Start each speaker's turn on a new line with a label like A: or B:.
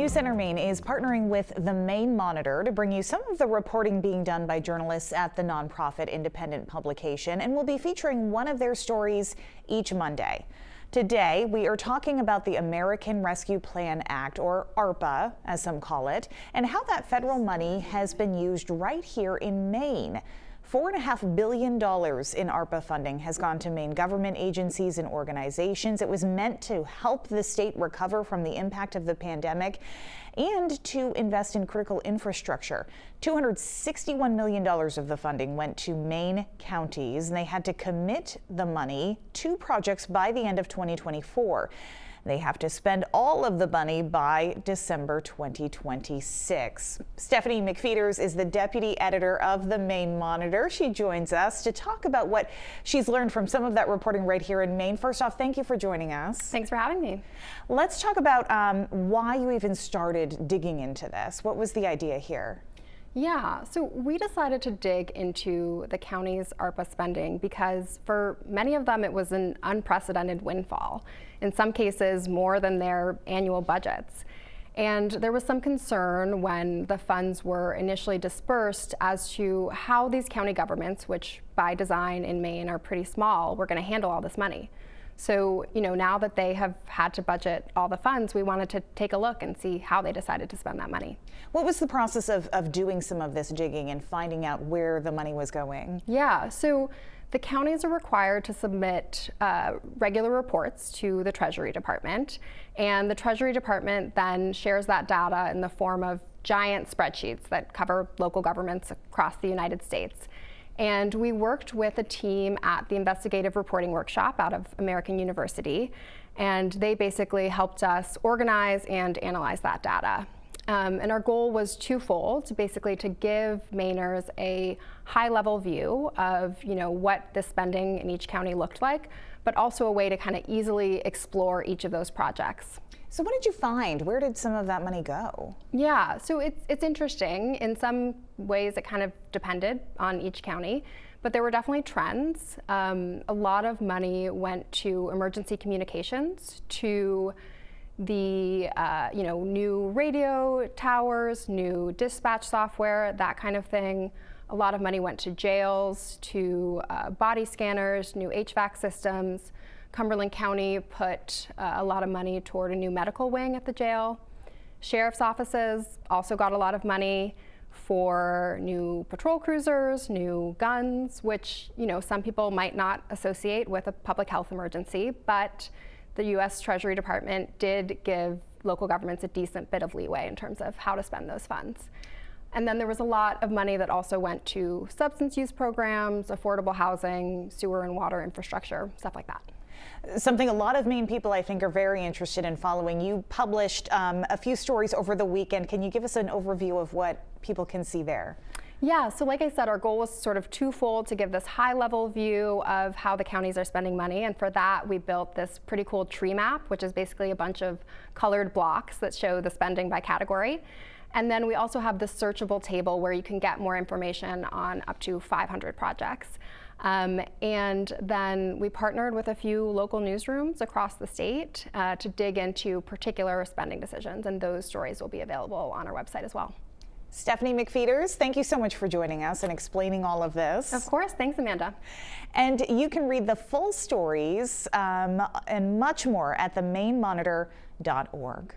A: News Center Maine is partnering with the Maine-Monitor to bring you some of the reporting being done by journalists at the nonprofit independent publication, and we'll be featuring one of their stories each Monday. Today, we are talking about the American Rescue Plan Act, or ARPA, as some call it, and how that federal money has been used right here in Maine. $4.5 billion in ARPA funding has gone to Maine government agencies and organizations. It was meant to help the state recover from the impact of the pandemic and to invest in critical infrastructure. $261 million of the funding went to Maine counties, and they had to commit the money to projects by the end of 2024. They have to spend all of the money by December 2026. Stephanie McFeeters is the deputy editor of the Maine-Monitor. She joins us to talk about what she's learned from some of that reporting right here in Maine. First off, thank you for joining us.
B: Thanks for having me.
A: Let's talk about why you even started digging into this. What was the idea here?
B: Yeah, so we decided to dig into the county's ARPA spending because for many of them it was an unprecedented windfall, in some cases more than their annual budgets. And there was some concern when the funds were initially dispersed as to how these county governments, which by design in Maine are pretty small, were going to handle all this money. So, now that they have had to budget all the funds, we wanted to take a look and see how they decided to spend that money.
A: What was the process of doing some of this digging and finding out where the money was going?
B: Yeah, so the counties are required to submit regular reports to the Treasury Department, and the Treasury Department then shares that data in the form of giant spreadsheets that cover local governments across the United States. And we worked with a team at the Investigative Reporting Workshop out of American University, and they basically helped us organize and analyze that data. And our goal was twofold, basically to give Mainers a high-level view of what the spending in each county looked like, but also a way to kind of easily explore each of those projects.
A: So what did you find? Where did some of that money go?
B: Yeah, so it's interesting. In some ways it kind of depended on each county, but there were definitely trends. A lot of money went to emergency communications, to the new radio towers, new dispatch software, that kind of thing. A lot of money went to jails, to body scanners, new HVAC systems. Cumberland County put a lot of money toward a new medical wing at the jail. Sheriff's offices also got a lot of money for new patrol cruisers, new guns, which some people might not associate with a public health emergency, but the U.S. Treasury Department did give local governments a decent bit of leeway in terms of how to spend those funds. And then there was a lot of money that also went to substance use programs, affordable housing, sewer and water infrastructure, stuff like that.
A: Something a lot of Maine people, I think, are very interested in following. You published a few stories over the weekend. Can you give us an overview of what people can see there?
B: Yeah, so like I said, our goal was sort of twofold, to give this high-level view of how the counties are spending money, and for that we built this pretty cool tree map, which is basically a bunch of colored blocks that show the spending by category. And then we also have this searchable table where you can get more information on up to 500 projects. And then we partnered with a few local newsrooms across the state to dig into particular spending decisions, and those stories will be available on our website as well.
A: Stephanie McFeeters, thank you so much for joining us and explaining all of this.
B: Of course, thanks Amanda.
A: And you can read the full stories and much more at the-maine-monitor.org.